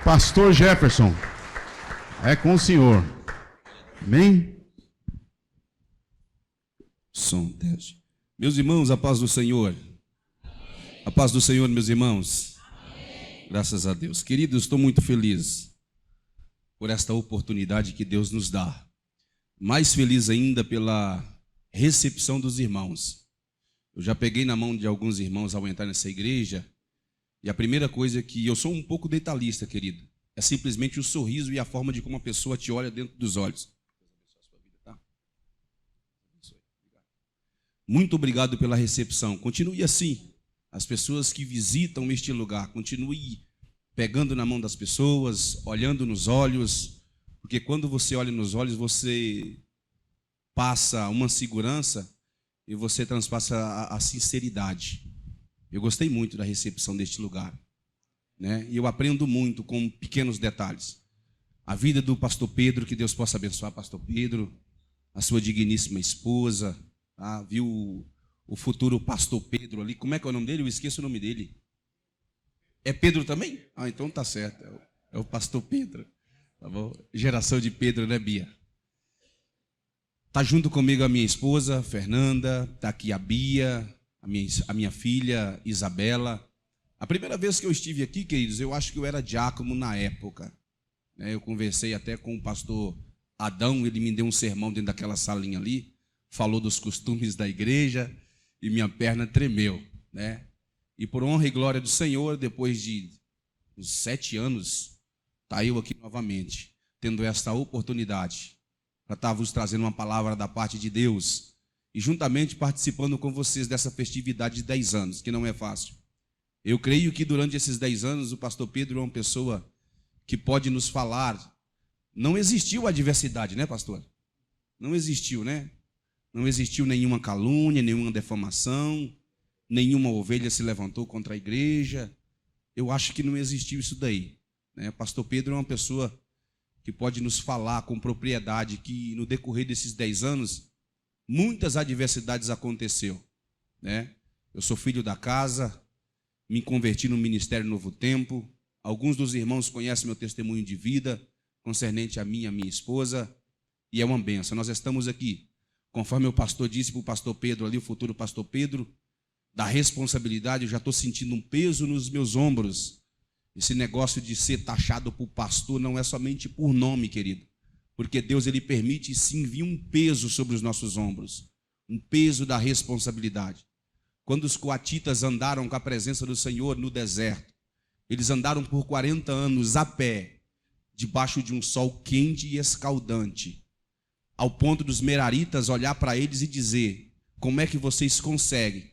Pastor Jefferson, é com o senhor. Amém? Som, teste. Meus irmãos, a paz do Senhor. A paz do Senhor, meus irmãos. Graças a Deus. Queridos, estou muito feliz por esta oportunidade que Deus nos dá. Mais feliz ainda pela recepção dos irmãos. Eu já peguei na mão de alguns irmãos ao entrar nessa igreja, e a primeira coisa que eu sou um pouco detalhista, querido, é simplesmente o sorriso e a forma de como a pessoa te olha dentro dos olhos. Muito obrigado pela recepção. Continue assim. As pessoas que visitam este lugar, continue pegando na mão das pessoas, olhando nos olhos, porque quando você olha nos olhos, você passa uma segurança e você transpassa a sinceridade. Eu gostei muito da recepção deste lugar, né? E eu aprendo muito com pequenos detalhes. A vida do pastor Pedro, que Deus possa abençoar pastor Pedro, a sua digníssima esposa, tá? Viu o futuro pastor Pedro ali, como é que é o nome dele? Eu esqueço o nome dele. É Pedro também? Ah, então tá certo, é o pastor Pedro, tá bom? Geração de Pedro, né, Bia? Tá junto comigo a minha esposa, Fernanda, tá aqui a Bia, a minha filha, Isabela. A primeira vez que eu estive aqui, queridos, eu acho que eu era diácono na época, né? Eu conversei até com o pastor Adão, ele me deu um sermão dentro daquela salinha ali, falou dos costumes da igreja e minha perna tremeu, né? E por honra e glória do Senhor, depois de uns 7 anos, tá eu aqui novamente, tendo esta oportunidade para estar vos trazendo uma palavra da parte de Deus e juntamente participando com vocês dessa festividade de 10 anos, que não é fácil. Eu creio que durante esses 10 anos o pastor Pedro é uma pessoa que pode nos falar. Não existiu adversidade, né, pastor? Não existiu, né? Não existiu nenhuma calúnia, nenhuma defamação, nenhuma ovelha se levantou contra a igreja. Eu acho que não existiu isso daí, né? Pastor Pedro é uma pessoa que pode nos falar com propriedade que no decorrer desses 10 anos, muitas adversidades aconteceu, né? Eu sou filho da casa, me converti no Ministério Novo Tempo. Alguns dos irmãos conhecem meu testemunho de vida, concernente a mim e a minha esposa, e é uma bênção. Nós estamos aqui, conforme o pastor disse para o pastor Pedro ali, o futuro pastor Pedro, da responsabilidade. Eu já estou sentindo um peso nos meus ombros. Esse negócio de ser taxado por pastor não é somente por nome, querido, porque Deus, ele permite sim vir um peso sobre os nossos ombros, um peso da responsabilidade. Quando os coatitas andaram com a presença do Senhor no deserto, eles andaram por 40 anos a pé, debaixo de um sol quente e escaldante, ao ponto dos meraritas olhar para eles e dizer: como é que vocês conseguem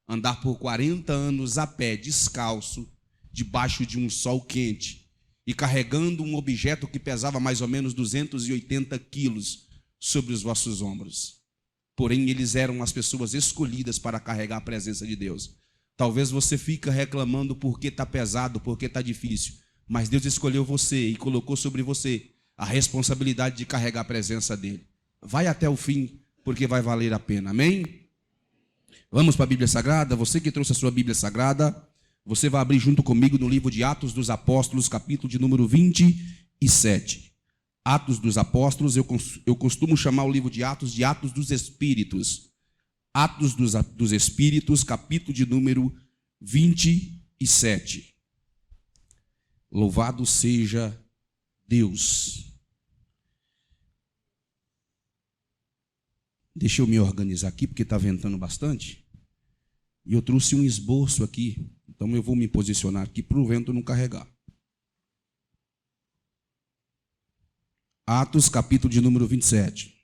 andar por 40 anos a pé, descalço, debaixo de um sol quente e carregando um objeto que pesava mais ou menos 280 quilos sobre os vossos ombros? Porém, eles eram as pessoas escolhidas para carregar a presença de Deus. Talvez você fique reclamando porque está pesado, porque está difícil, mas Deus escolheu você e colocou sobre você a responsabilidade de carregar a presença dele. Vai até o fim, porque vai valer a pena, amém? Vamos para a Bíblia Sagrada. Você que trouxe a sua Bíblia Sagrada, você vai abrir junto comigo no livro de Atos dos Apóstolos, capítulo de número 27. Atos dos Apóstolos, eu costumo chamar o livro de Atos dos Espíritos. Atos dos Espíritos, capítulo de número 27. Louvado seja Deus. Deixa eu me organizar aqui, porque está ventando bastante. E eu trouxe um esboço aqui. Então eu vou me posicionar aqui para o vento não carregar. Atos, capítulo de número 27.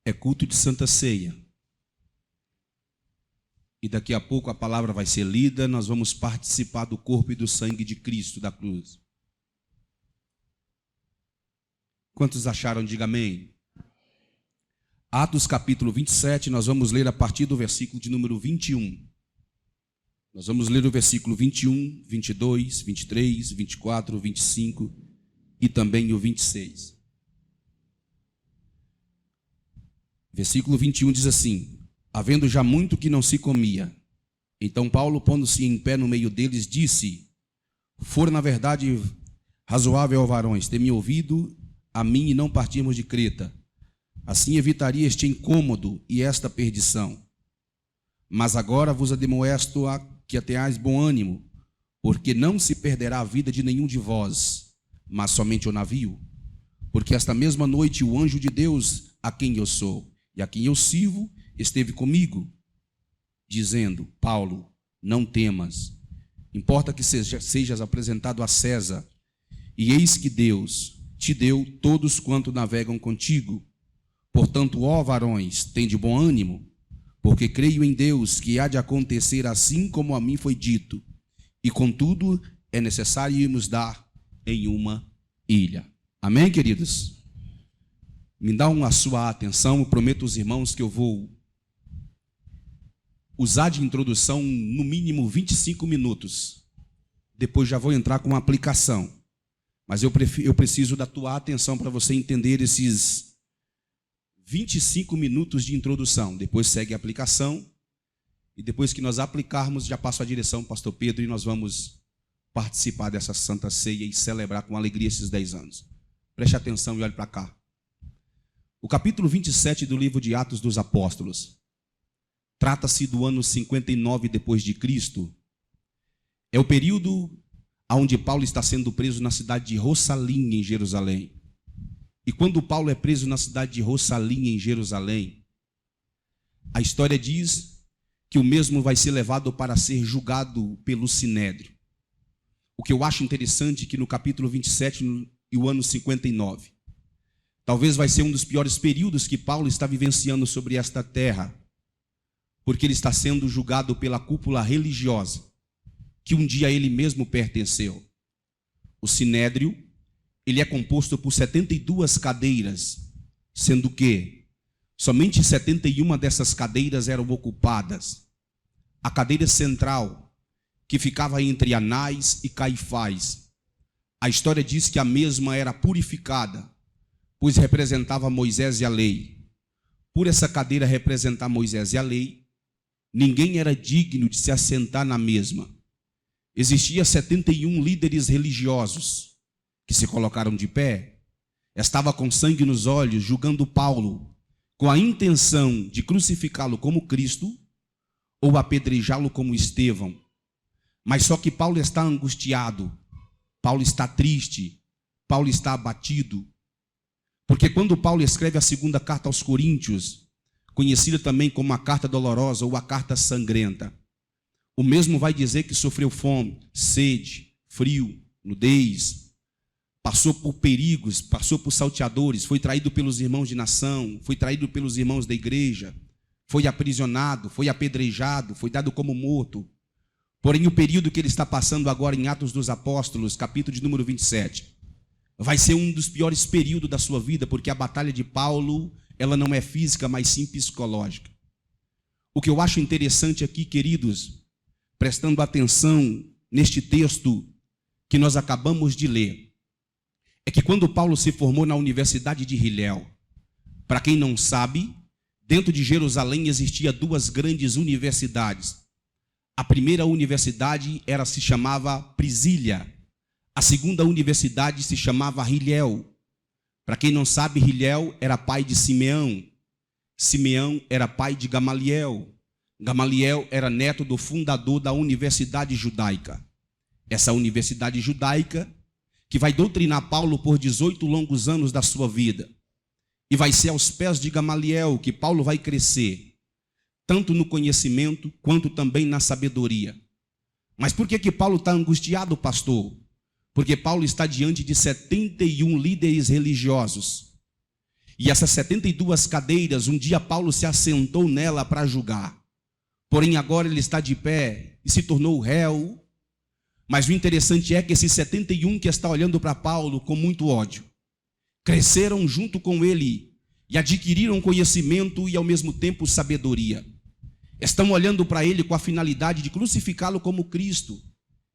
É culto de Santa Ceia. E daqui a pouco a palavra vai ser lida, nós vamos participar do corpo e do sangue de Cristo da cruz. Quantos acharam? Diga amém. Atos capítulo 27, nós vamos ler a partir do versículo de número 21. Nós vamos ler o versículo 21, 22, 23, 24, 25 e também o 26. Versículo 21 diz assim: havendo já muito que não se comia, então Paulo, pondo-se em pé no meio deles, disse: for na verdade razoável, ó varões, ter me ouvido a mim e não partirmos de Creta. Assim evitaria este incômodo e esta perdição. Mas agora vos admoesto a que tenhais bom ânimo, porque não se perderá a vida de nenhum de vós, mas somente o navio. Porque esta mesma noite o anjo de Deus, a quem eu sou e a quem eu sirvo, esteve comigo, dizendo: Paulo, não temas, importa que sejas apresentado a César, e eis que Deus te deu todos quanto navegam contigo. Portanto, ó varões, tende bom ânimo, porque creio em Deus que há de acontecer assim como a mim foi dito, e contudo é necessário irmos dar em uma ilha. Amém, queridos? Me dão a sua atenção, eu prometo aos irmãos que eu vou usar de introdução no mínimo 25 minutos. Depois já vou entrar com uma aplicação. Mas eu preciso da tua atenção para você entender esses 25 minutos de introdução. Depois segue a aplicação. E depois que nós aplicarmos, já passo a direção ao pastor Pedro e nós vamos participar dessa Santa Ceia e celebrar com alegria esses 10 anos. Preste atenção e olhe para cá. O capítulo 27 do livro de Atos dos Apóstolos trata-se do ano 59 depois de Cristo. É o período onde Paulo está sendo preso na cidade de Rossalim, em Jerusalém. E quando Paulo é preso na cidade de Rossalim, em Jerusalém, a história diz que o mesmo vai ser levado para ser julgado pelo Sinédrio. O que eu acho interessante é que no capítulo 27 e o ano 59, talvez vai ser um dos piores períodos que Paulo está vivenciando sobre esta terra, porque ele está sendo julgado pela cúpula religiosa, que um dia ele mesmo pertenceu. O Sinédrio, ele é composto por 72 cadeiras, sendo que somente 71 dessas cadeiras eram ocupadas. A cadeira central, que ficava entre Anás e Caifás, a história diz que a mesma era purificada, pois representava Moisés e a lei. Por essa cadeira representar Moisés e a lei, ninguém era digno de se assentar na mesma. Existiam 71 líderes religiosos que se colocaram de pé, estava com sangue nos olhos, julgando Paulo, com a intenção de crucificá-lo como Cristo ou apedrejá-lo como Estevão. Mas só que Paulo está angustiado, Paulo está triste, Paulo está abatido, porque quando Paulo escreve a segunda carta aos Coríntios, conhecida também como a carta dolorosa ou a carta sangrenta, o mesmo vai dizer que sofreu fome, sede, frio, nudez, passou por perigos, passou por salteadores, foi traído pelos irmãos de nação, foi traído pelos irmãos da igreja, foi aprisionado, foi apedrejado, foi dado como morto. Porém, o período que ele está passando agora em Atos dos Apóstolos, capítulo de número 27, vai ser um dos piores períodos da sua vida, porque a batalha de Paulo, ela não é física, mas sim psicológica. O que eu acho interessante aqui, queridos, prestando atenção neste texto que nós acabamos de ler, é que quando Paulo se formou na Universidade de Hillel, para quem não sabe, dentro de Jerusalém existia duas grandes universidades. A primeira universidade se chamava Prisília. A segunda universidade se chamava Hillel. Para quem não sabe, Hillel era pai de Simeão. Simeão era pai de Gamaliel. Gamaliel era neto do fundador da Universidade Judaica. Essa Universidade Judaica que vai doutrinar Paulo por 18 longos anos da sua vida. E vai ser aos pés de Gamaliel que Paulo vai crescer, tanto no conhecimento quanto também na sabedoria. Mas por que Paulo está angustiado, pastor? Porque Paulo está diante de 71 líderes religiosos. E essas 72 cadeiras, um dia Paulo se assentou nela para julgar. Porém agora ele está de pé e se tornou réu. Mas o interessante é que esses 71 que está olhando para Paulo com muito ódio, cresceram junto com ele e adquiriram conhecimento e ao mesmo tempo sabedoria. Estão olhando para ele com a finalidade de crucificá-lo como Cristo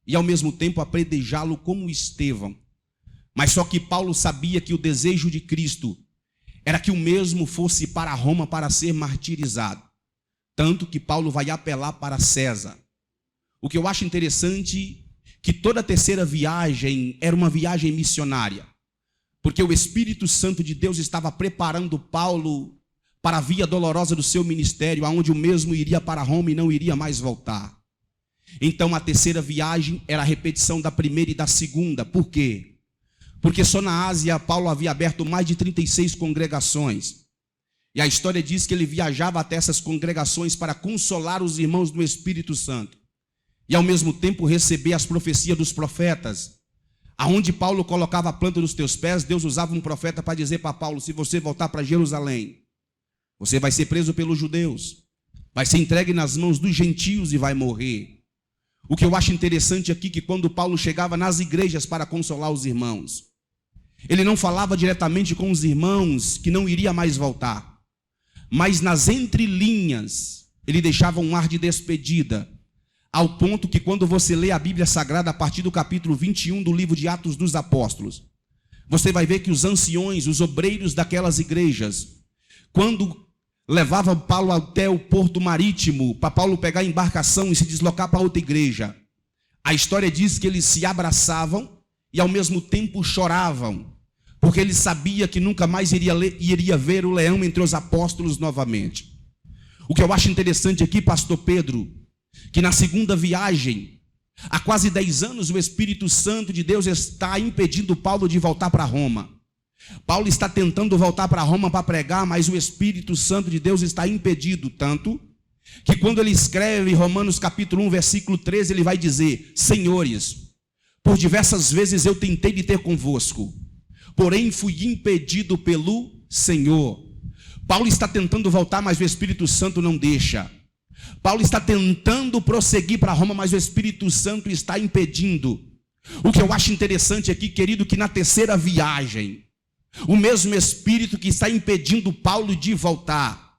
e ao mesmo tempo apedrejá-lo como Estevão. Mas só que Paulo sabia que o desejo de Cristo era que o mesmo fosse para Roma para ser martirizado. Tanto que Paulo vai apelar para César. O que eu acho interessante que toda a terceira viagem era uma viagem missionária, porque o Espírito Santo de Deus estava preparando Paulo para a via dolorosa do seu ministério, aonde o mesmo iria para Roma e não iria mais voltar. Então a terceira viagem era a repetição da primeira e da segunda. Por quê? Porque só na Ásia Paulo havia aberto mais de 36 congregações. E a história diz que ele viajava até essas congregações para consolar os irmãos do Espírito Santo. E ao mesmo tempo receber as profecias dos profetas. Aonde Paulo colocava a planta dos teus pés, Deus usava um profeta para dizer para Paulo: se você voltar para Jerusalém, você vai ser preso pelos judeus, vai ser entregue nas mãos dos gentios e vai morrer. O que eu acho interessante aqui é que quando Paulo chegava nas igrejas para consolar os irmãos, ele não falava diretamente com os irmãos que não iria mais voltar, mas nas entrelinhas ele deixava um ar de despedida, ao ponto que quando você lê a Bíblia Sagrada a partir do capítulo 21 do livro de Atos dos Apóstolos, você vai ver que os anciões, os obreiros daquelas igrejas, quando levavam Paulo até o porto marítimo, para Paulo pegar a embarcação e se deslocar para outra igreja, a história diz que eles se abraçavam e ao mesmo tempo choravam, porque eles sabiam que nunca mais iria ver o leão entre os apóstolos novamente. O que eu acho interessante aqui, pastor Pedro, que na segunda viagem, há quase 10 anos, o Espírito Santo de Deus está impedindo Paulo de voltar para Roma. Paulo está tentando voltar para Roma para pregar, mas o Espírito Santo de Deus está impedido, tanto que quando ele escreve Romanos capítulo 1, versículo 13, ele vai dizer: senhores, por diversas vezes eu tentei de ter convosco, porém fui impedido pelo Senhor. Paulo está tentando voltar, mas o Espírito Santo não deixa. Paulo está tentando prosseguir para Roma, mas o Espírito Santo está impedindo. O que eu acho interessante aqui, querido, que na terceira viagem, o mesmo Espírito que está impedindo Paulo de voltar,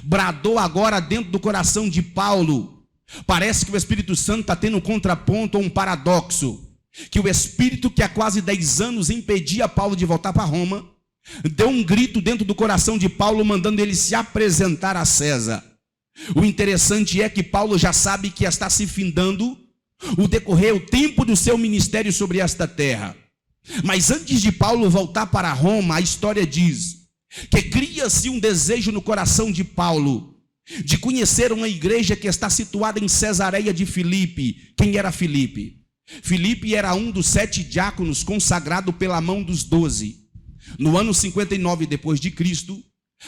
bradou agora dentro do coração de Paulo. Parece que o Espírito Santo está tendo um contraponto ou um paradoxo, que o Espírito que há quase 10 anos impedia Paulo de voltar para Roma, deu um grito dentro do coração de Paulo, mandando ele se apresentar a César. O interessante é que Paulo já sabe que está se findando o tempo do seu ministério sobre esta terra. Mas antes de Paulo voltar para Roma, a história diz que cria-se um desejo no coração de Paulo de conhecer uma igreja que está situada em Cesareia de Filipe. Quem era Filipe? Filipe era um dos 7 diáconos consagrado pela mão dos 12. No ano 59 depois de Cristo,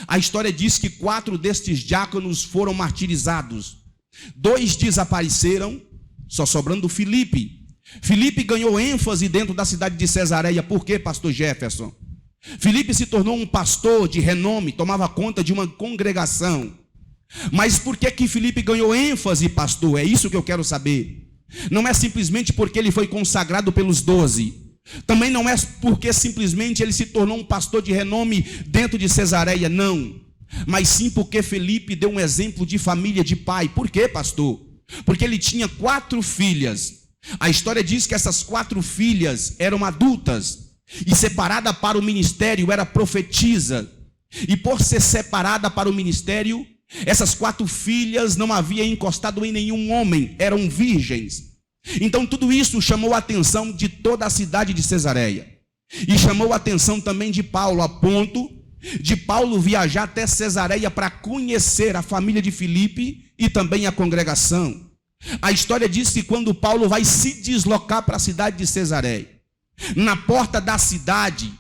a história diz que 4 destes diáconos foram martirizados. 2 desapareceram, só sobrando Filipe. Filipe ganhou ênfase dentro da cidade de Cesareia. Por quê, pastor Jefferson? Filipe se tornou um pastor de renome, tomava conta de uma congregação. Mas por que Filipe ganhou ênfase, pastor? É isso que eu quero saber. Não é simplesmente porque ele foi consagrado pelos 12. Também não é porque simplesmente ele se tornou um pastor de renome dentro de Cesareia, não. Mas sim porque Filipe deu um exemplo de família, de pai. Por quê, pastor? Porque ele tinha 4 filhas. A história diz que essas 4 filhas eram adultas e separada para o ministério era profetisa. E por ser separada para o ministério, essas 4 filhas não haviam encostado em nenhum homem, eram virgens. Então tudo isso chamou a atenção de toda a cidade de Cesareia. E chamou a atenção também de Paulo, a ponto de Paulo viajar até Cesareia para conhecer a família de Filipe e também a congregação. A história diz que quando Paulo vai se deslocar para a cidade de Cesareia, na porta da cidade,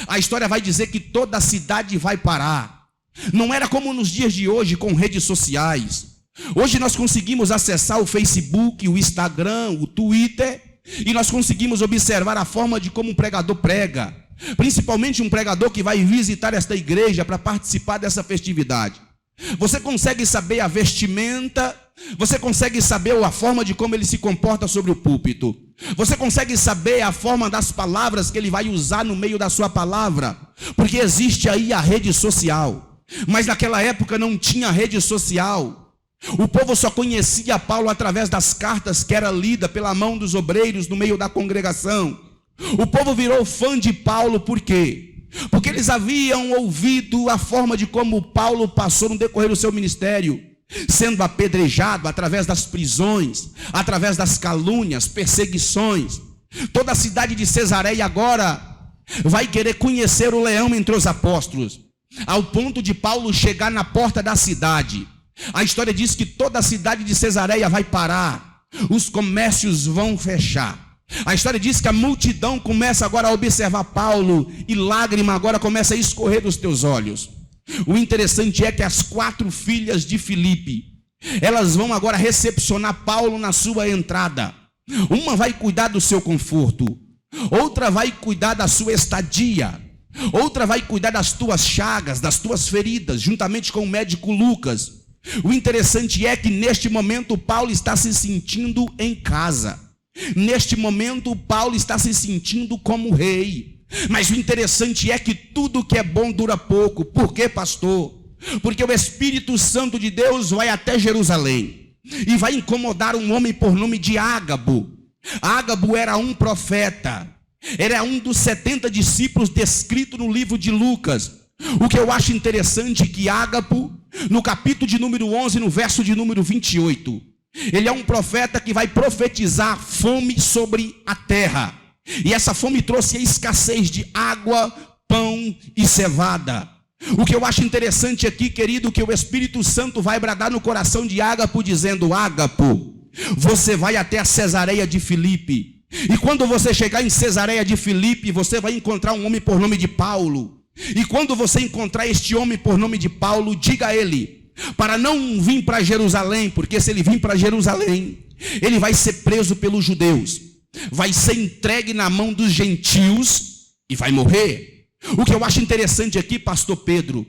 a história vai dizer que toda a cidade vai parar. Não era como nos dias de hoje com redes sociais. Hoje nós conseguimos acessar o Facebook, o Instagram, o Twitter, e nós conseguimos observar a forma de como um pregador prega, principalmente um pregador que vai visitar esta igreja para participar dessa festividade. Você consegue saber a vestimenta, você consegue saber a forma de como ele se comporta sobre o púlpito, você consegue saber a forma das palavras que ele vai usar no meio da sua palavra, porque existe aí a rede social. Mas naquela época não tinha rede social. O povo só conhecia Paulo através das cartas que era lida pela mão dos obreiros no meio da congregação. O povo virou fã de Paulo, por quê? Porque eles haviam ouvido a forma de como Paulo passou no decorrer do seu ministério, sendo apedrejado através das prisões, através das calúnias, perseguições. Toda a cidade de Cesareia agora vai querer conhecer o leão entre os apóstolos, ao ponto de Paulo chegar na porta da cidade. A história diz que toda a cidade de Cesareia vai parar, os comércios vão fechar. A história diz que a multidão começa agora a observar Paulo e lágrima agora começa a escorrer dos teus olhos. O interessante é que as 4 filhas de Filipe, elas vão agora recepcionar Paulo na sua entrada. Uma vai cuidar do seu conforto, outra vai cuidar da sua estadia, outra vai cuidar das tuas chagas, das tuas feridas, juntamente com o médico Lucas. O interessante é que neste momento Paulo está se sentindo em casa. Neste momento Paulo está se sentindo como rei. Mas o interessante é que tudo que é bom dura pouco. Por quê, pastor? Porque o Espírito Santo de Deus vai até Jerusalém e vai incomodar um homem por nome de Ágabo. Ágabo era um profeta, era um dos 70 discípulos descrito no livro de Lucas. O que eu acho interessante é que Ágabo, no capítulo de número 11, no verso de número 28, ele é um profeta que vai profetizar fome sobre a terra. E essa fome trouxe a escassez de água, pão e cevada. O que eu acho interessante aqui, querido, que o Espírito Santo vai bradar no coração de Ágabo, dizendo: Ágabo, você vai até a Cesareia de Filipe. E quando você chegar em Cesareia de Filipe, você vai encontrar um homem por nome de Paulo. E quando você encontrar este homem por nome de Paulo, diga a ele para não vir para Jerusalém, porque se ele vir para Jerusalém, ele vai ser preso pelos judeus, vai ser entregue na mão dos gentios e vai morrer. O que eu acho interessante aqui, pastor Pedro,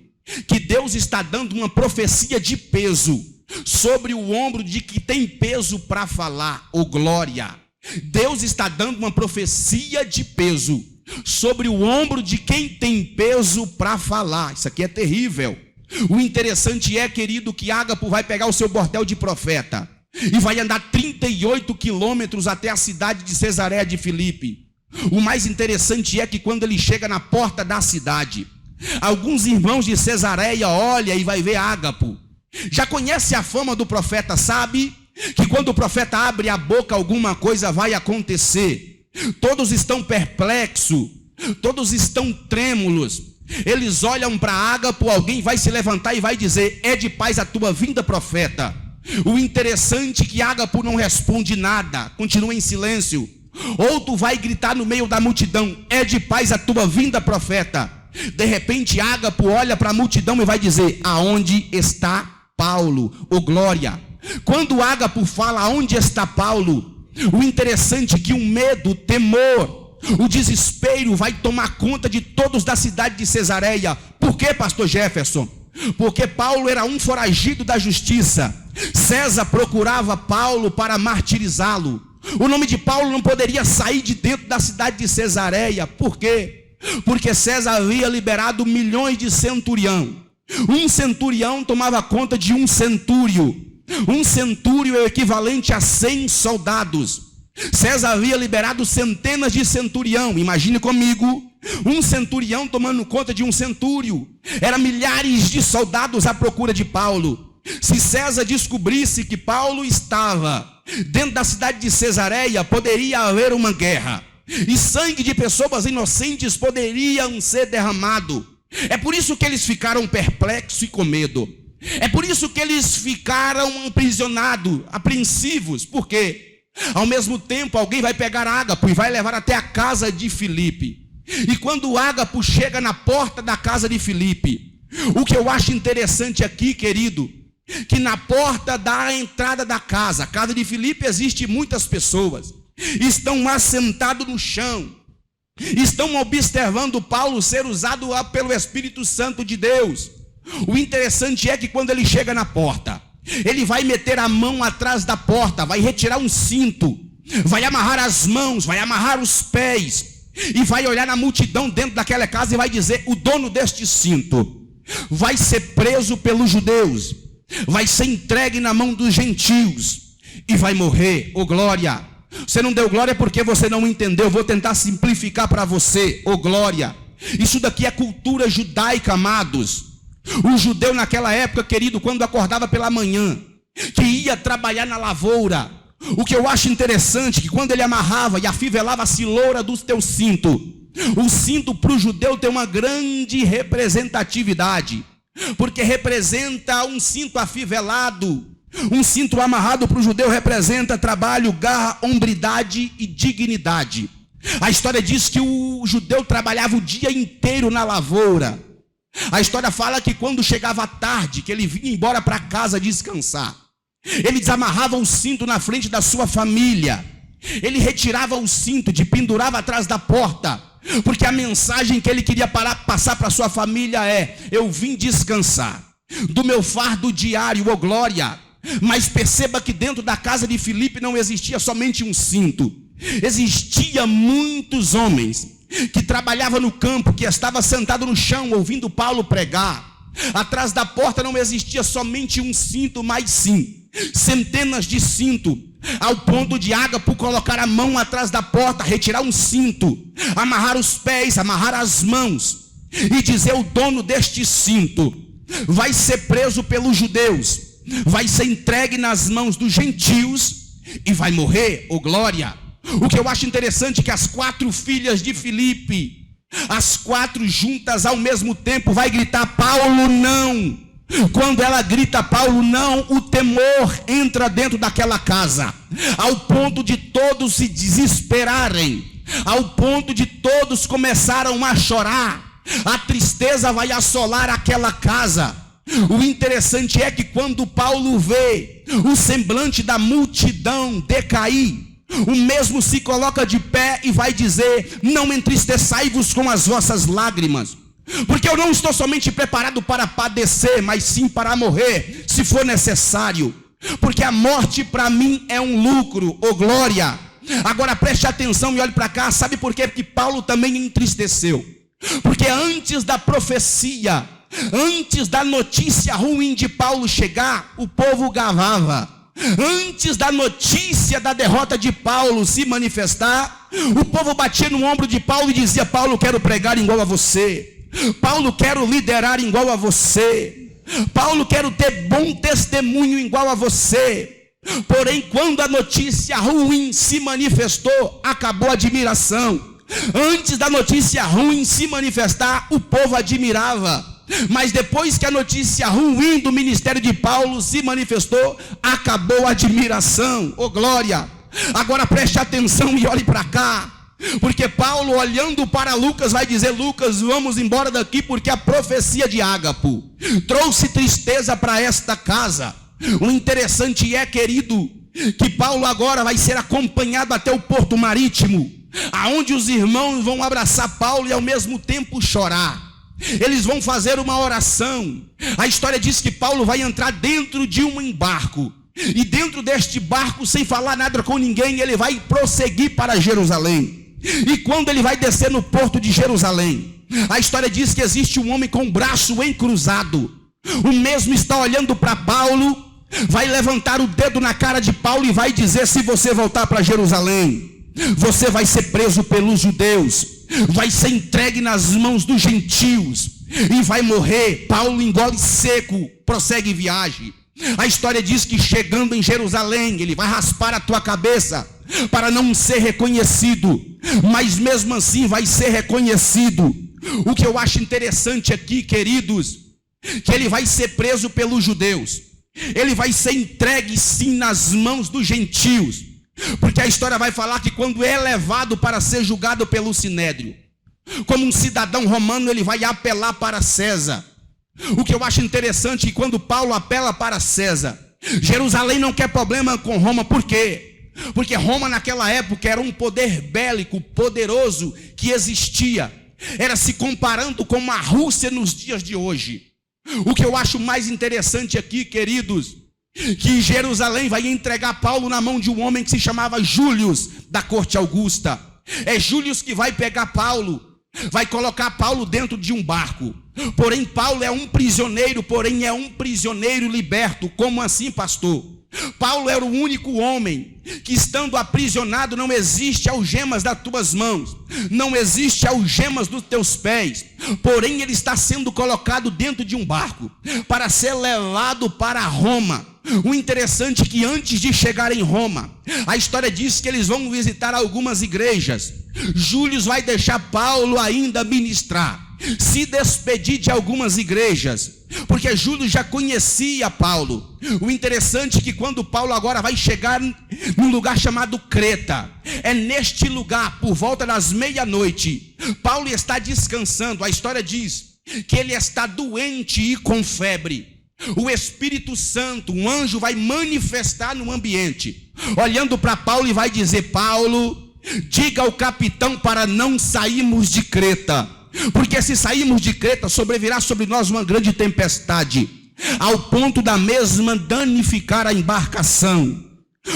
que Deus está dando uma profecia de peso sobre o ombro de que tem peso para falar, ou glória. Deus está dando uma profecia de peso sobre o ombro de quem tem peso para falar. Isso aqui é terrível. O interessante é, querido, que Ágabo vai pegar o seu bordel de profeta e vai andar 38 quilômetros até a cidade de Cesareia de Filipe. O mais interessante é que quando ele chega na porta da cidade, alguns irmãos de Cesareia olham e vai ver Ágabo. Já conhece a fama do profeta, sabe que quando o profeta abre a boca alguma coisa vai acontecer. Todos estão perplexos, todos estão trêmulos. Eles olham para Ágabo, alguém vai se levantar e vai dizer: é de paz a tua vinda, profeta. O interessante é que Ágabo não responde nada, continua em silêncio. Outro vai gritar no meio da multidão: é de paz a tua vinda, profeta. De repente Ágabo olha para a multidão e vai dizer: aonde está Paulo? Ô glória! Quando Ágabo fala aonde está Paulo, o interessante é que o medo, o temor, o desespero vai tomar conta de todos da cidade de Cesareia. Por quê, pastor Jefferson? Porque Paulo era um foragido da justiça. César procurava Paulo para martirizá-lo. O nome de Paulo não poderia sair de dentro da cidade de Cesareia. Por quê? Porque César havia liberado milhões de centurião. Um centurião tomava conta de um centúrio. Um centúrio é o equivalente a 100 soldados. César havia liberado centenas de centurião. Imagine comigo, um centurião tomando conta de um centúrio. Era milhares de soldados à procura de Paulo. Se César descobrisse que Paulo estava dentro da cidade de Cesareia, poderia haver uma guerra. E sangue de pessoas inocentes poderiam ser derramado. É por isso que eles ficaram perplexos e com medo. É por isso que eles ficaram aprisionados, apreensivos. Por quê? Ao mesmo tempo, alguém vai pegar Ágabo e vai levar até a casa de Filipe. E quando Ágabo chega na porta da casa de Filipe, o que eu acho interessante aqui, querido, que na porta da entrada da casa, a casa de Filipe, existe muitas pessoas, estão assentados no chão, estão observando Paulo ser usado pelo Espírito Santo de Deus. O interessante é que quando ele chega na porta, ele vai meter a mão atrás da porta, vai retirar um cinto, vai amarrar as mãos, vai amarrar os pés, e vai olhar na multidão dentro daquela casa e vai dizer: o dono deste cinto vai ser preso pelos judeus, vai ser entregue na mão dos gentios e vai morrer. Ô glória! Você não deu glória porque você não entendeu. Vou tentar simplificar para você. Ô glória. Isso daqui é cultura judaica, amados. O judeu naquela época, querido, quando acordava pela manhã, que ia trabalhar na lavoura, o que eu acho interessante, que quando ele amarrava e afivelava a ciloura do teu cinto, o cinto para o judeu tem uma grande representatividade, porque representa um cinto afivelado, um cinto amarrado para o judeu representa trabalho, garra, hombridade e dignidade. A história diz que o judeu trabalhava o dia inteiro na lavoura. A história fala que quando chegava a tarde, que ele vinha embora para casa descansar, ele desamarrava o cinto na frente da sua família, ele retirava o cinto, pendurava atrás da porta, porque a mensagem que ele queria passar para sua família é: eu vim descansar do meu fardo diário, ô glória. Mas perceba que dentro da casa de Filipe não existia somente um cinto, existia muitos homens que trabalhavam no campo, que estavam sentados no chão ouvindo Paulo pregar. Atrás da porta não existia somente um cinto, mas sim centenas de cintos, ao ponto de Ágapo colocar a mão atrás da porta, retirar um cinto, amarrar os pés, amarrar as mãos e dizer: o dono deste cinto vai ser preso pelos judeus, vai ser entregue nas mãos dos gentios e vai morrer, ô glória. O que eu acho interessante é que as 4 filhas de Filipe, as 4 juntas ao mesmo tempo, vai gritar: Paulo não. Quando ela grita Paulo não, o temor entra dentro daquela casa, ao ponto de todos se desesperarem, ao ponto de todos começaram a chorar. A tristeza vai assolar aquela casa. O interessante é que quando Paulo vê o semblante da multidão decair, o mesmo se coloca de pé e vai dizer: não entristeçai-vos com as vossas lágrimas, porque eu não estou somente preparado para padecer, mas sim para morrer, se for necessário, porque a morte para mim é um lucro, ô glória. Agora preste atenção e olhe para cá. Sabe por quê? Porque Paulo também entristeceu, porque antes da profecia, antes da notícia ruim de Paulo chegar, o povo gavava. Antes da notícia da derrota de Paulo se manifestar, o povo batia no ombro de Paulo e dizia: Paulo, quero pregar igual a você. Paulo, quero liderar igual a você. Paulo, quero ter bom testemunho igual a você. Porém, quando a notícia ruim se manifestou, acabou a admiração. Antes da notícia ruim se manifestar, o povo admirava. Mas depois que a notícia ruim do ministério de Paulo se manifestou, acabou a admiração. Ô glória. Agora preste atenção e olhe para cá, porque Paulo, olhando para Lucas, vai dizer: Lucas, vamos embora daqui, porque a profecia de Ágapo trouxe tristeza para esta casa. O interessante é, querido, que Paulo agora vai ser acompanhado até o porto marítimo, aonde os irmãos vão abraçar Paulo e ao mesmo tempo chorar. Eles vão fazer uma oração. A história diz que Paulo vai entrar dentro de um barco, e dentro deste barco, sem falar nada com ninguém, ele vai prosseguir para Jerusalém. E quando ele vai descer no porto de Jerusalém, a história diz que existe um homem com o braço encruzado. O mesmo está olhando para Paulo, vai levantar o dedo na cara de Paulo e vai dizer: se você voltar para Jerusalém, você vai ser preso pelos judeus, vai ser entregue nas mãos dos gentios e vai morrer. Paulo engole seco, prossegue viagem. A história diz que chegando em Jerusalém, ele vai raspar a tua cabeça para não ser reconhecido, mas mesmo assim vai ser reconhecido. O que eu acho interessante aqui, queridos, que ele vai ser preso pelos judeus, ele vai ser entregue sim nas mãos dos gentios, porque a história vai falar que quando é levado para ser julgado pelo Sinédrio, como um cidadão romano, ele vai apelar para César. O que eu acho interessante é que quando Paulo apela para César, Jerusalém não quer problema com Roma. Por quê? Porque Roma naquela época era um poder bélico poderoso que existia, era se comparando com a Rússia nos dias de hoje. O que eu acho mais interessante aqui, queridos, que Jerusalém vai entregar Paulo na mão de um homem que se chamava Júlio, da corte Augusta. É Júlio que vai pegar Paulo, vai colocar Paulo dentro de um barco. Porém, Paulo é um prisioneiro, porém é um prisioneiro liberto. Como assim, pastor? Paulo era o único homem que, estando aprisionado, não existe algemas das tuas mãos, não existe algemas dos teus pés, porém ele está sendo colocado dentro de um barco para ser levado para Roma. O interessante é que antes de chegar em Roma, a história diz que eles vão visitar algumas igrejas. Júlio vai deixar Paulo ainda ministrar, se despedir de algumas igrejas, porque Júlio já conhecia Paulo. O interessante é que quando Paulo agora vai chegar num lugar chamado Creta, é neste lugar, por volta das meia-noite, Paulo está descansando. A história diz que ele está doente e com febre. O Espírito Santo, um anjo, vai manifestar no ambiente, olhando para Paulo e vai dizer: Paulo, diga ao capitão para não sairmos de Creta, porque se sairmos de Creta, sobrevirá sobre nós uma grande tempestade, ao ponto da mesma danificar a embarcação.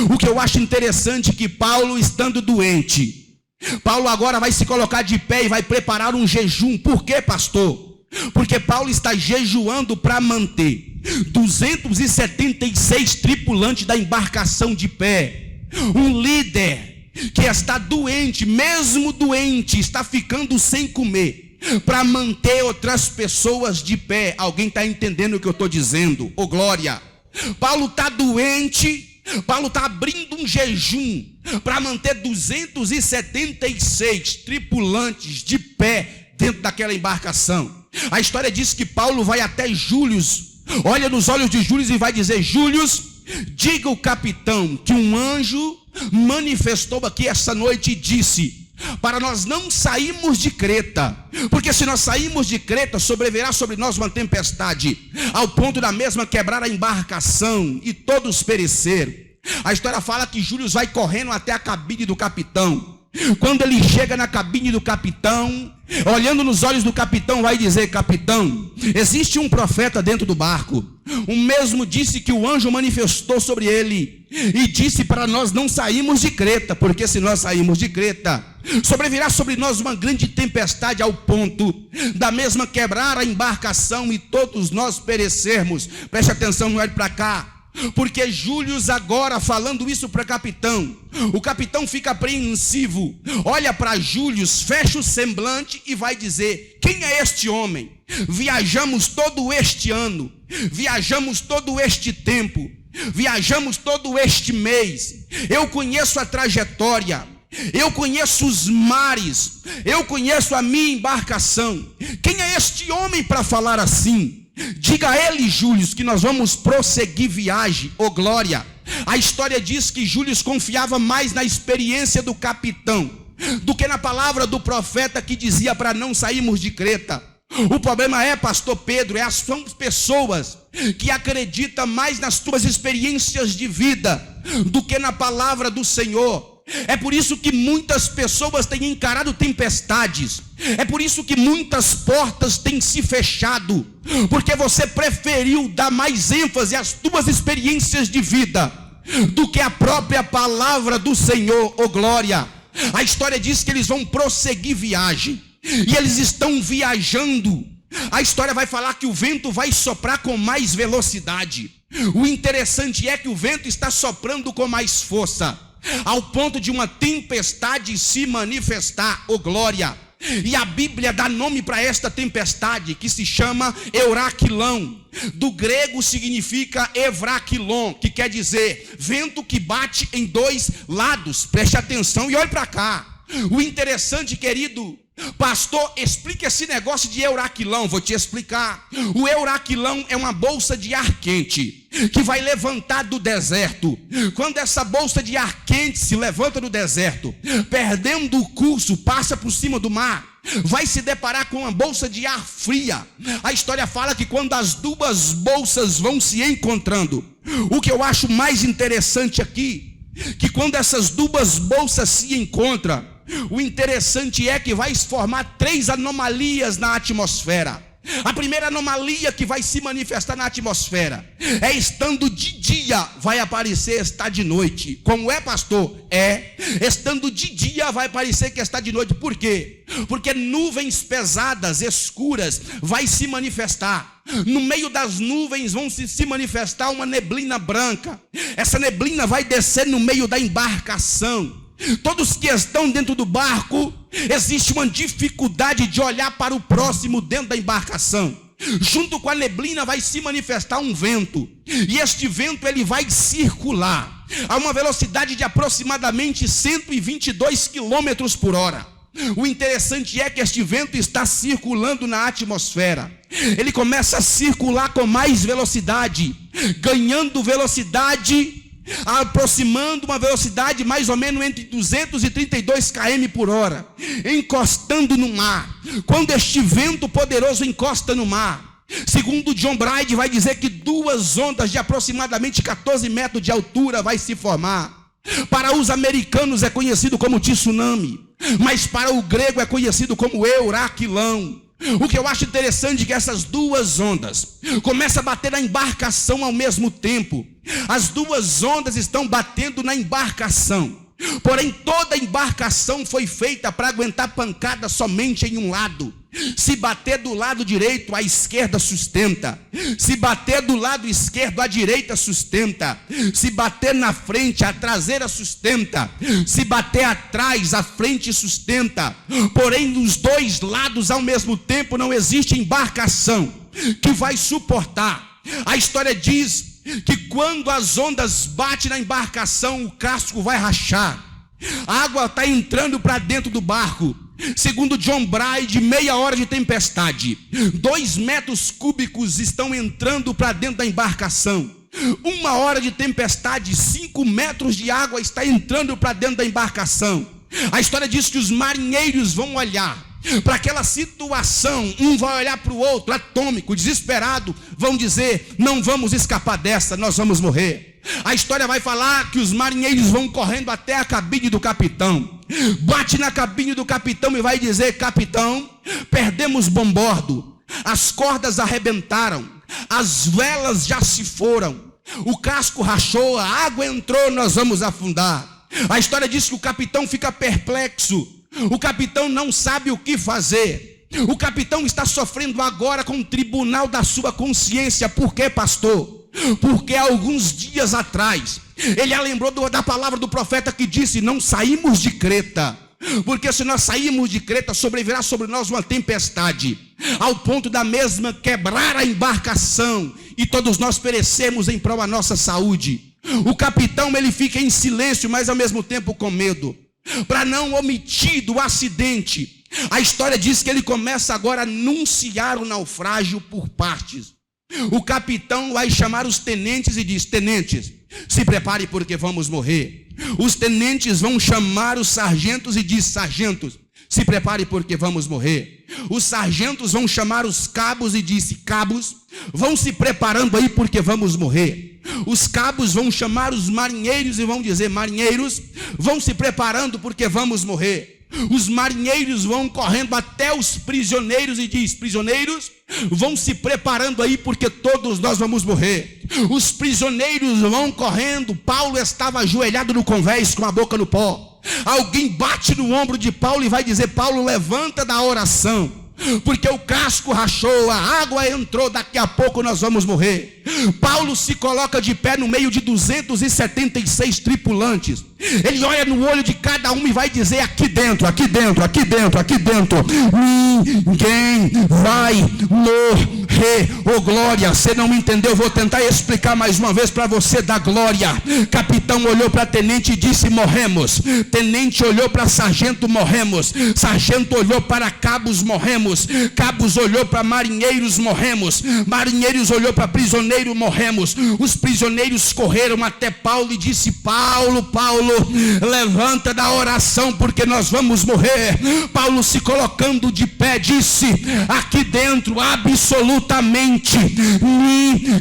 O que eu acho interessante é que Paulo, estando doente, Paulo agora vai se colocar de pé e vai preparar um jejum. Por quê, pastor? Porque Paulo está jejuando para manter 276 tripulantes da embarcação de pé. Um líder que está doente, mesmo doente, está ficando sem comer, para manter outras pessoas de pé. Alguém está entendendo o que eu estou dizendo? Ô glória! Paulo está doente, Paulo está abrindo um jejum para manter 276 tripulantes de pé dentro daquela embarcação. A história diz que Paulo vai até Júlio, olha nos olhos de Júlio e vai dizer: Júlio, diga ao capitão que um anjo manifestou aqui essa noite e disse para nós não sairmos de Creta, porque se nós sairmos de Creta, sobrevirá sobre nós uma tempestade, ao ponto da mesma quebrar a embarcação e todos perecer. A história fala que Júlio vai correndo até a cabine do capitão. Quando ele chega na cabine do capitão, olhando nos olhos do capitão, vai dizer: capitão, existe um profeta dentro do barco. O mesmo disse que o anjo manifestou sobre ele e disse para nós não sairmos de Creta, porque se nós sairmos de Creta, sobrevirá sobre nós uma grande tempestade, ao ponto da mesma quebrar a embarcação e todos nós perecermos. Preste atenção, não olhe para cá. Porque Júlio agora falando isso para o capitão fica apreensivo, olha para Júlio, fecha o semblante e vai dizer: quem é este homem? Viajamos todo este ano, viajamos todo este tempo, viajamos todo este mês, eu conheço a trajetória, eu conheço os mares, eu conheço a minha embarcação. Quem é este homem para falar assim? Diga a ele, Júlio, que nós vamos prosseguir viagem. Ô glória! A história diz que Júlio confiava mais na experiência do capitão do que na palavra do profeta que dizia para não sairmos de Creta. O problema é, pastor Pedro, são pessoas que acreditam mais nas suas experiências de vida do que na palavra do Senhor. É por isso que muitas pessoas têm encarado tempestades. É por isso que muitas portas têm se fechado, porque você preferiu dar mais ênfase às tuas experiências de vida do que a própria palavra do Senhor. Ô glória! A história diz que eles vão prosseguir viagem, e eles estão viajando. A história vai falar que o vento vai soprar com mais velocidade. O interessante é que o vento está soprando com mais força, ao ponto de uma tempestade se manifestar. Ô glória! E a Bíblia dá nome para esta tempestade, que se chama Euraquilão. Do grego significa Evraquilon, que quer dizer vento que bate em dois lados. Preste atenção e olhe para cá. O interessante, querido pastor, explica esse negócio de Euraquilão. Vou te explicar. O Euraquilão é uma bolsa de ar quente que vai levantar do deserto. Quando essa bolsa de ar quente se levanta do deserto, perdendo o curso, passa por cima do mar, vai se deparar com uma bolsa de ar fria. A história fala que quando as duas bolsas vão se encontrando, o que eu acho mais interessante aqui, que quando essas duas bolsas se encontram, o interessante é que vai formar três anomalias na atmosfera. A primeira anomalia que vai se manifestar na atmosfera é estando de dia, vai aparecer está de noite. Como é, pastor? Estando de dia vai parecer que está de noite. Por quê? Porque nuvens pesadas, escuras, vai se manifestar. No meio das nuvens vão se manifestar uma neblina branca. Essa neblina vai descer no meio da embarcação. Todos que estão dentro do barco, existe uma dificuldade de olhar para o próximo dentro da embarcação. Junto com a neblina vai se manifestar um vento, e este vento ele vai circular a uma velocidade de aproximadamente 122 km por hora. O interessante é que este vento está circulando na atmosfera. Ele começa a circular com mais velocidade, ganhando velocidade, aproximando uma velocidade mais ou menos entre 232 km por hora, encostando no mar. Quando este vento poderoso encosta no mar, segundo John Bright, vai dizer que duas ondas de aproximadamente 14 metros de altura vai se formar. Para os americanos é conhecido como tsunami, mas para o grego é conhecido como euraquilão. O que eu acho interessante é que essas duas ondas começam a bater na embarcação ao mesmo tempo. As duas ondas estão batendo na embarcação. Porém, toda a embarcação foi feita para aguentar pancada somente em um lado. Se bater do lado direito, a esquerda sustenta. Se bater do lado esquerdo, a direita sustenta. Se bater na frente, a traseira sustenta. Se bater atrás, a frente sustenta. Porém, nos dois lados ao mesmo tempo não existe embarcação que vai suportar. A história diz que quando as ondas batem na embarcação, o casco vai rachar. A água está entrando para dentro do barco. Segundo John Bright, meia hora de tempestade, 2 metros cúbicos estão entrando para dentro da embarcação. 1 hora de tempestade, 5 metros de água está entrando para dentro da embarcação. A história diz que os marinheiros vão olhar para aquela situação, um vai olhar para o outro, atômico, desesperado, vão dizer: não vamos escapar dessa, nós vamos morrer. A história vai falar que os marinheiros vão correndo até a cabine do capitão, bate na cabine do capitão e vai dizer: capitão, perdemos bombordo, as cordas arrebentaram, as velas já se foram, o casco rachou, a água entrou, nós vamos afundar. A história diz que o capitão fica perplexo. O capitão não sabe o que fazer. O capitão está sofrendo agora com o tribunal da sua consciência. Por quê, pastor? Porque alguns dias atrás ele lembrou da palavra do profeta que disse: não saímos de Creta, porque se nós saímos de Creta, sobrevirá sobre nós uma tempestade, ao ponto da mesma quebrar a embarcação, e todos nós perecemos em prol da nossa saúde. O capitão ele fica em silêncio, mas ao mesmo tempo com medo, para não omitir do acidente. A história diz que ele começa agora a anunciar o naufrágio por partes. O capitão vai chamar os tenentes e diz: tenentes, se prepare porque vamos morrer. Os tenentes vão chamar os sargentos e diz: sargentos, se prepare porque vamos morrer. Os sargentos vão chamar os cabos e diz: cabos, vão se preparando aí porque vamos morrer. Os cabos vão chamar os marinheiros e vão dizer: marinheiros, vão se preparando porque vamos morrer. Os marinheiros vão correndo até os prisioneiros e diz: prisioneiros, vão se preparando aí porque todos nós vamos morrer. Os prisioneiros vão correndo. Paulo estava ajoelhado no convés com a boca no pó. Alguém bate no ombro de Paulo e vai dizer: Paulo, levanta da oração, porque o casco rachou, a água entrou, daqui a pouco nós vamos morrer. Paulo se coloca de pé no meio de 276 tripulantes. Ele olha no olho de cada um e vai dizer: aqui dentro, aqui dentro, aqui dentro, aqui dentro, ninguém vai morrer. Oh glória, você não me entendeu, vou tentar explicar mais uma vez para você da glória. Capitão olhou para tenente e disse: morremos. Tenente olhou para sargento: morremos. Sargento olhou para cabos: morremos. Cabos olhou para marinheiros: morremos. Marinheiros olhou para prisioneiro: morremos. Os prisioneiros correram até Paulo e disse: Paulo, Paulo, levanta da oração porque nós vamos morrer. Paulo, se colocando de pé, disse: aqui dentro absolutamente absolutamente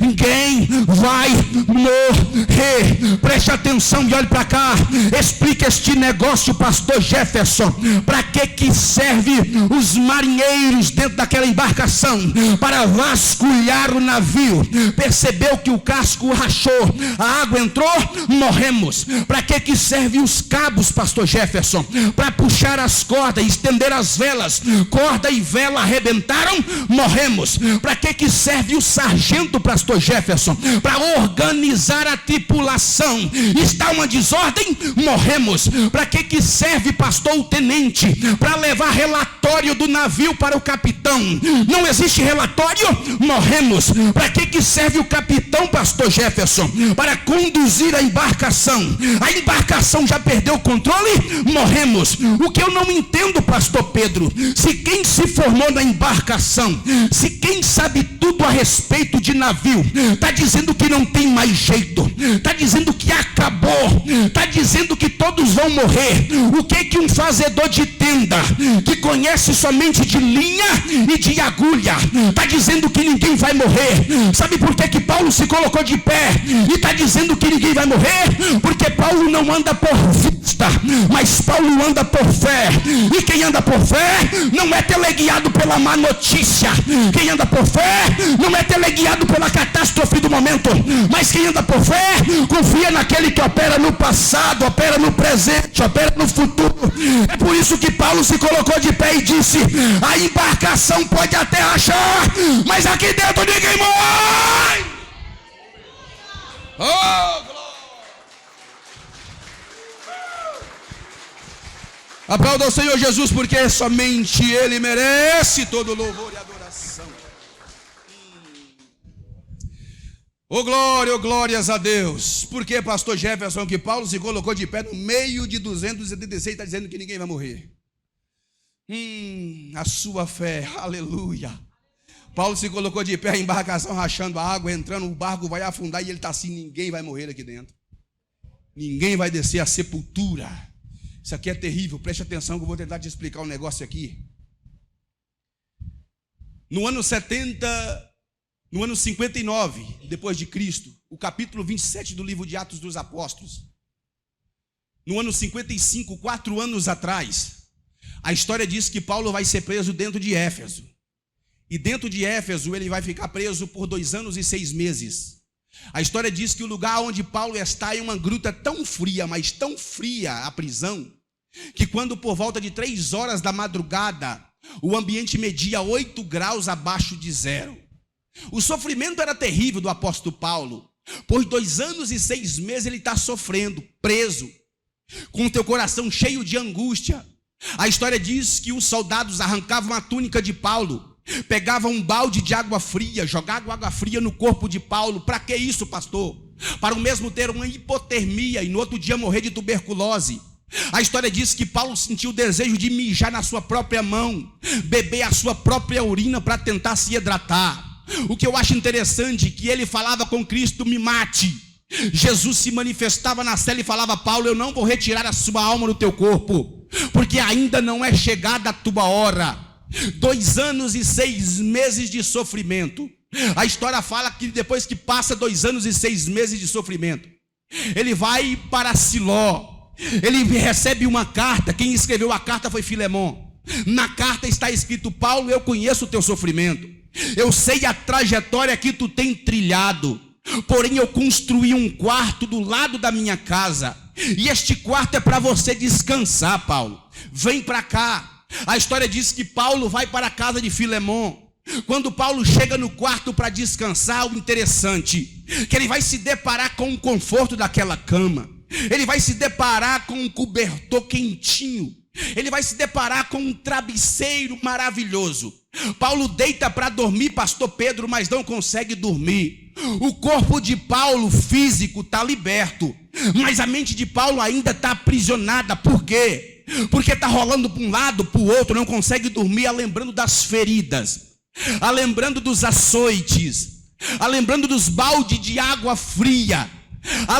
ninguém vai morrer. Preste atenção e olhe para cá. Explica este negócio, pastor Jefferson. Para que serve os marinheiros dentro daquela embarcação? Para vasculhar o navio. Percebeu que o casco rachou, a água entrou, morremos. Para que serve os cabos, pastor Jefferson? Para puxar as cordas, estender as velas. Corda e vela arrebentaram, morremos. Para que serve o sargento, pastor Jefferson? Para organizar a tripulação. Está uma desordem, morremos. Para que serve, pastor, o tenente? Para levar relatório do navio para o capitão. Não existe relatório, morremos. Para que serve o capitão, pastor Jefferson? Para conduzir a embarcação. A embarcação já perdeu o controle, morremos. O que eu não entendo, pastor Pedro, se quem se formou na embarcação, se quem sabe tudo a respeito de navio, está dizendo que não tem mais jeito, está dizendo que acabou, está dizendo que todos vão morrer. O que um fazedor de tenda, que conhece somente de linha e de agulha, está dizendo que ninguém vai morrer? Sabe por que Paulo se colocou de pé e está dizendo que ninguém vai morrer? Porque Paulo não anda por vista, mas Paulo anda por fé. E quem anda por fé não é teleguiado pela má notícia. Quem anda por fé não é teleguiado pela catástrofe do momento, mas quem anda por fé confia naquele que opera no passado, opera no presente, opera no futuro. É por isso que Paulo se colocou de pé e disse: a embarcação pode até rachar, mas aqui dentro ninguém morre. Oh, glória! Aplauda ao Senhor Jesus, porque somente Ele merece todo louvor e adoração. Oh glória, oh glórias a Deus. Por que, pastor Jefferson, que Paulo se colocou de pé no meio de 276 e está dizendo que ninguém vai morrer? A sua fé, aleluia. Paulo se colocou de pé, a embarcação rachando, a água entrando, o barco vai afundar e ele está assim: ninguém vai morrer aqui dentro. Ninguém vai descer à sepultura. Isso aqui é terrível, preste atenção que eu vou tentar te explicar um negócio aqui. No ano 59, depois de Cristo, o capítulo 27 do livro de Atos dos Apóstolos. No ano 55, 4 anos atrás, a história diz que Paulo vai ser preso dentro de Éfeso. E dentro de Éfeso ele vai ficar preso por 2 anos e 6 meses. A história diz que o lugar onde Paulo está é uma gruta tão fria, mas tão fria a prisão, que quando por volta de 3 horas da madrugada, o ambiente media 8 graus abaixo de zero. O sofrimento era terrível do apóstolo Paulo. Por 2 anos e 6 meses ele está sofrendo, preso, com o teu coração cheio de angústia. A história diz que os soldados arrancavam a túnica de Paulo, pegavam um balde de água fria, jogavam água fria no corpo de Paulo. Para que isso, pastor? Para o mesmo ter uma hipotermia e no outro dia morrer de tuberculose. A história diz que Paulo sentiu o desejo de mijar na sua própria mão, beber a sua própria urina para tentar se hidratar. O que eu acho interessante é que ele falava com Cristo: me mate. Jesus se manifestava na cela e falava: Paulo, eu não vou retirar a sua alma do teu corpo, porque ainda não é chegada a tua hora. 2 anos e 6 meses de sofrimento. A história fala que depois que passa 2 anos e 6 meses de sofrimento, ele vai para Siló. Ele recebe uma carta. Quem escreveu a carta foi Filemon. Na carta está escrito: Paulo, eu conheço o teu sofrimento, eu sei a trajetória que tu tem trilhado, porém eu construí um quarto do lado da minha casa, e este quarto é para você descansar. Paulo, vem para cá. A história diz que Paulo vai para a casa de Filemon. Quando Paulo chega no quarto para descansar, o interessante é que ele vai se deparar com o conforto daquela cama. Ele vai se deparar com um cobertor quentinho. Ele vai se deparar com um travesseiro maravilhoso. Paulo deita para dormir, pastor Pedro, mas não consegue dormir. O corpo de Paulo físico está liberto, mas a mente de Paulo ainda está aprisionada. Por quê? Porque está rolando para um lado, para o outro, não consegue dormir, lembrando das feridas, lembrando dos açoites, lembrando dos baldes de água fria,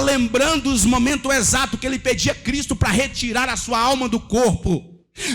lembrando os momentos exatos que ele pedia a Cristo para retirar a sua alma do corpo.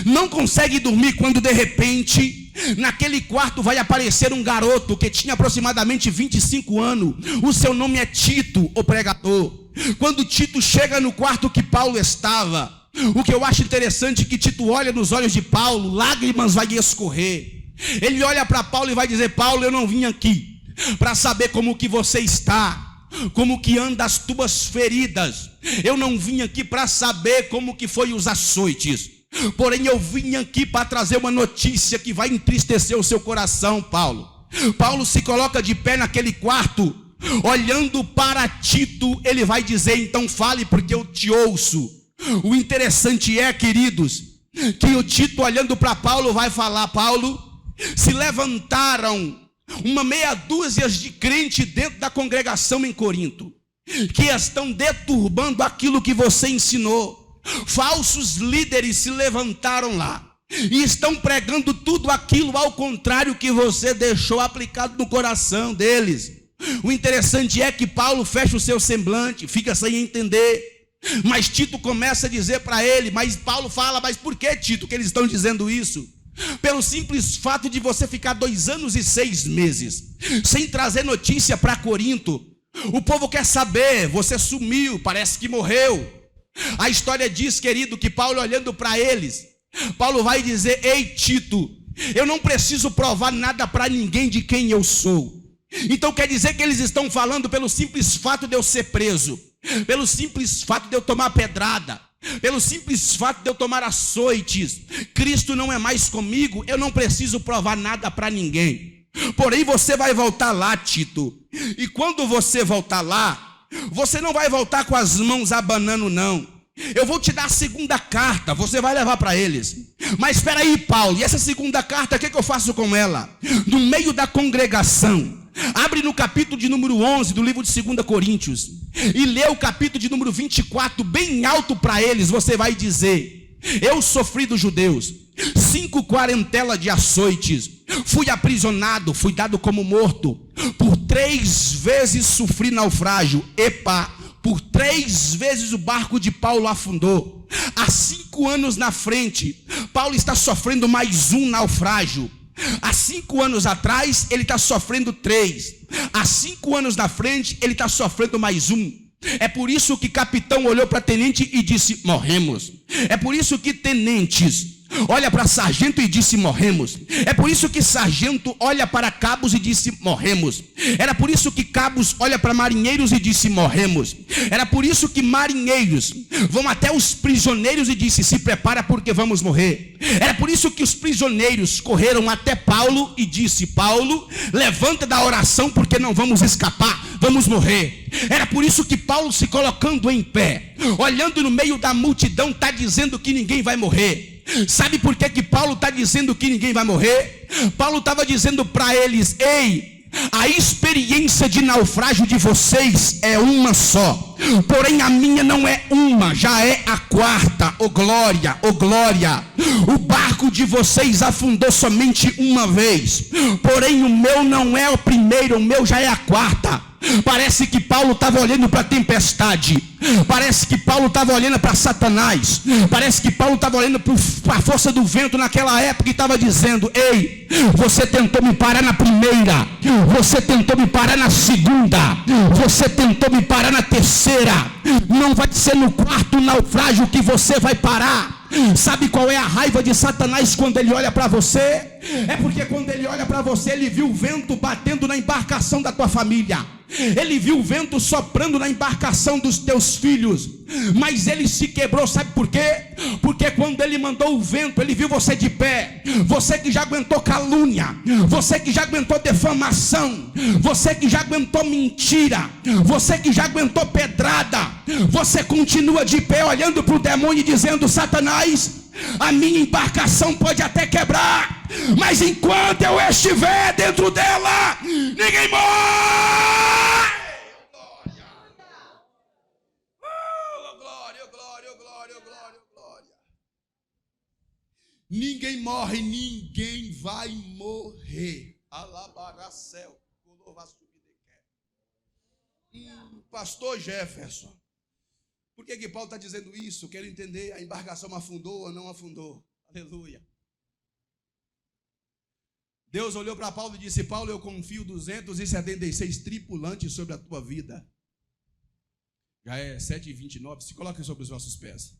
Não consegue dormir quando de repente Naquele quarto vai aparecer um garoto que tinha aproximadamente 25 anos. O seu nome é Tito, o pregador. Quando Tito chega no quarto que Paulo estava, o que eu acho interessante é que Tito olha nos olhos de Paulo, lágrimas vai escorrer. Ele olha para Paulo e vai dizer: Paulo, eu não vim aqui para saber como que você está, como que anda as tuas feridas. Eu não vim aqui para saber como que foi os açoites. Porém eu vim aqui para trazer uma notícia que vai entristecer o seu coração, Paulo. Paulo se coloca de pé naquele quarto, olhando para Tito, ele vai dizer: então fale, porque eu te ouço. O interessante é, queridos, que o Tito olhando para Paulo vai falar: Paulo, se levantaram uma meia dúzia de crentes dentro da congregação em Corinto, que estão deturbando aquilo que você ensinou. Falsos líderes se levantaram lá e estão pregando tudo aquilo ao contrário que você deixou aplicado no coração deles. O interessante é que Paulo fecha o seu semblante, fica sem entender. Mas Tito começa a dizer para ele, mas Paulo fala: mas por que, Tito, que eles estão dizendo isso? Pelo simples fato de você ficar 2 anos e 6 meses sem trazer notícia para Corinto. O povo quer saber, você sumiu, parece que morreu. A história diz, querido, que Paulo olhando para eles, Paulo vai dizer: ei, Tito, eu não preciso provar nada para ninguém de quem eu sou. Então quer dizer que eles estão falando pelo simples fato de eu ser preso, pelo simples fato de eu tomar pedrada, pelo simples fato de eu tomar açoites, Cristo não é mais comigo, eu não preciso provar nada para ninguém. Porém você vai voltar lá, Tito, e quando você voltar lá, você não vai voltar com as mãos abanando, não. Eu vou te dar a segunda carta, você vai levar para eles. Mas espera aí, Paulo, e essa segunda carta, o que eu faço com ela? No meio da congregação, abre no capítulo de número 11 do livro de 2 Coríntios e lê o capítulo de número 24 bem alto para eles. Você vai dizer: eu sofri dos judeus 5 quarentelas de açoites, fui aprisionado, fui dado como morto, por 3 vezes sofri naufrágio. Epa, por 3 vezes o barco de Paulo afundou. Há 5 anos na frente, Paulo está sofrendo mais um naufrágio. Há 5 anos atrás, ele está sofrendo 3. Há 5 anos na frente, ele está sofrendo mais um. É por isso que capitão olhou para tenente e disse: morremos. É por isso que tenentes olha para sargento e disse: morremos. É por isso que sargento olha para cabos e disse: morremos. Era por isso que cabos olha para marinheiros e disse: morremos. Era por isso que marinheiros vão até os prisioneiros e disse: se prepara porque vamos morrer. Era por isso que os prisioneiros correram até Paulo e disse: Paulo, levanta da oração porque não vamos escapar, vamos morrer. Era por isso que Paulo, se colocando em pé, olhando no meio da multidão, está dizendo que ninguém vai morrer. Sabe por que Paulo está dizendo que ninguém vai morrer? Paulo estava dizendo para eles: ei, a experiência de naufrágio de vocês é uma só, porém a minha não é uma, já é a 4ª. Oh glória, oh glória. O barco de vocês afundou somente uma vez, porém o meu não é o primeiro, o meu já é a 4ª. Parece que Paulo estava olhando para a tempestade, parece que Paulo estava olhando para Satanás, parece que Paulo estava olhando para a força do vento naquela época e estava dizendo: ei, você tentou me parar na primeira, você tentou me parar na segunda, você tentou me parar na terceira, não vai ser no 4º naufrágio que você vai parar. Sabe qual é a raiva de Satanás quando ele olha para você? É porque quando ele olha para você, ele viu o vento batendo na embarcação da tua família, ele viu o vento soprando na embarcação dos teus filhos, mas ele se quebrou. Sabe por quê? Porque quando ele mandou o vento, ele viu você de pé, você que já aguentou calúnia, você que já aguentou defamação, você que já aguentou mentira, você que já aguentou pedrada, você continua de pé olhando para o demônio e dizendo: Satanás, a minha embarcação pode até quebrar, mas enquanto eu estiver dentro dela, ninguém morre. Oh, glória, oh, glória, oh, glória, oh, glória, oh, glória. Ninguém morre, ninguém vai morrer. Alabaracel. Pastor Jefferson, por que Paulo está dizendo isso? Quero entender, a embarcação afundou ou não afundou? Aleluia. Deus olhou para Paulo e disse: Paulo, eu confio 276 tripulantes sobre a tua vida. Já é 7h29, se coloca sobre os vossos pés.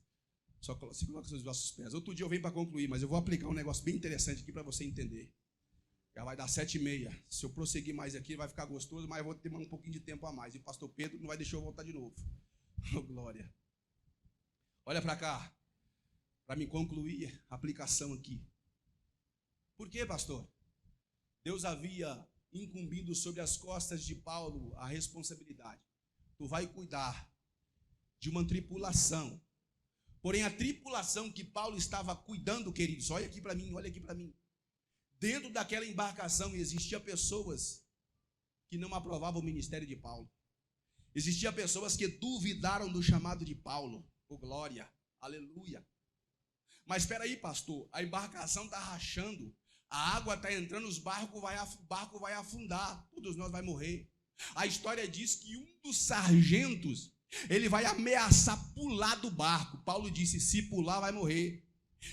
Se coloca sobre os vossos pés. Outro dia eu venho para concluir, mas eu vou aplicar um negócio bem interessante aqui para você entender. Já vai dar 7h30. Se eu prosseguir mais aqui, vai ficar gostoso, mas eu vou ter um pouquinho de tempo a mais. E o pastor Pedro não vai deixar eu voltar de novo. Oh, glória. Olha para cá, para me concluir a aplicação aqui. Por quê, pastor? Deus havia incumbido sobre as costas de Paulo a responsabilidade. Tu vai cuidar de uma tripulação. Porém, a tripulação que Paulo estava cuidando, queridos, olha aqui para mim, olha aqui para mim. Dentro daquela embarcação existiam pessoas que não aprovavam o ministério de Paulo. Existiam pessoas que duvidaram do chamado de Paulo. Oh, glória, aleluia. Mas espera aí, pastor, a embarcação está rachando, a água está entrando, o barco vai afundar, todos nós vamos morrer. A história diz que um dos sargentos, ele vai ameaçar pular do barco. Paulo disse: se pular vai morrer.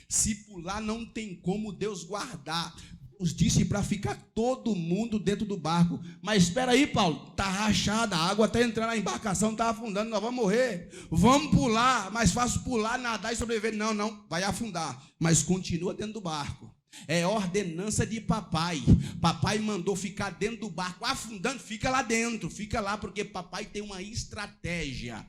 Se pular não tem como Deus guardar. Deus disse para ficar todo mundo dentro do barco. Mas espera aí, Paulo, está rachada, a água está entrando, a embarcação está afundando, nós vamos morrer. Vamos pular, mais fácil pular, nadar e sobreviver. Não, vai afundar. Mas continua dentro do barco. É ordenança de papai. Papai mandou ficar dentro do barco, afundando, fica lá dentro, fica lá, porque papai tem uma estratégia.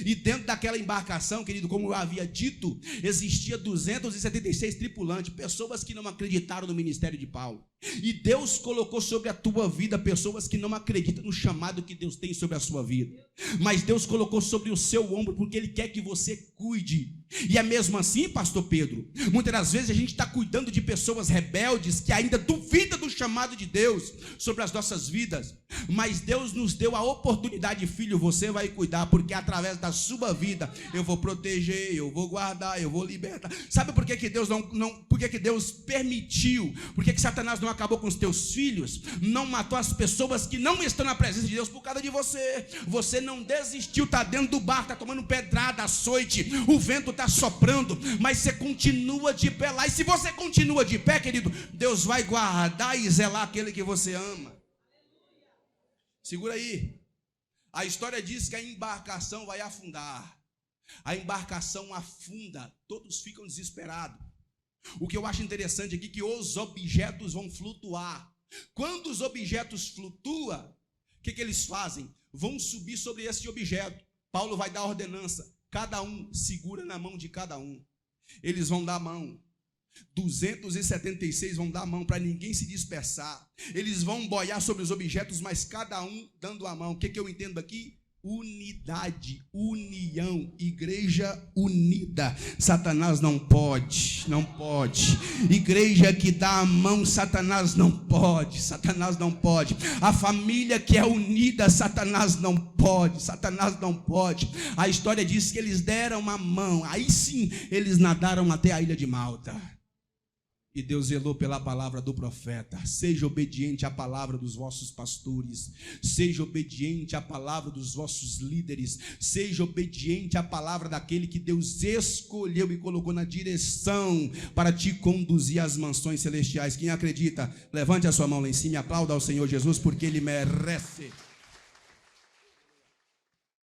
E dentro daquela embarcação, querido, como eu havia dito, existia 276 tripulantes, pessoas que não acreditaram no ministério de Paulo. E Deus colocou sobre a tua vida pessoas que não acreditam no chamado que Deus tem sobre a sua vida. Mas Deus colocou sobre o seu ombro porque Ele quer que você cuide. E é mesmo assim, pastor Pedro, muitas das vezes a gente está cuidando de pessoas rebeldes que ainda duvidam do chamado de Deus sobre as nossas vidas. Mas Deus nos deu a oportunidade, filho, você vai cuidar, porque através da sua vida eu vou proteger, eu vou guardar, eu vou libertar. Sabe por que Deus por que Deus permitiu? Por que Satanás não acabou com os teus filhos? Não matou as pessoas que não estão na presença de Deus por causa de você. Você não desistiu, está dentro do barco, está tomando pedrada, açoite, o vento está soprando, mas você continua de pé lá. E se você continua de pé, querido, Deus vai guardar e zelar aquele que você ama. Segura aí. A história diz que a embarcação vai afundar. A embarcação afunda, todos ficam desesperados. O que eu acho interessante aqui é que os objetos vão flutuar. Quando os objetos flutuam, o que eles fazem? Vão subir sobre esse objeto. Paulo vai dar ordenança. Cada um segura na mão de cada um. Eles vão dar a mão. 276 vão dar a mão para ninguém se dispersar. Eles vão boiar sobre os objetos, mas cada um dando a mão. O que eu entendo aqui? Unidade, união, igreja unida. Satanás não pode. Igreja que dá a mão, Satanás não pode. A família que é unida, Satanás não pode. A história diz que eles deram a mão, aí sim eles nadaram até a ilha de Malta. E Deus zelou pela palavra do profeta. Seja obediente à palavra dos vossos pastores. Seja obediente à palavra dos vossos líderes. Seja obediente à palavra daquele que Deus escolheu e colocou na direção para te conduzir às mansões celestiais. Quem acredita, levante a sua mão lá em cima e aplauda ao Senhor Jesus, porque Ele merece.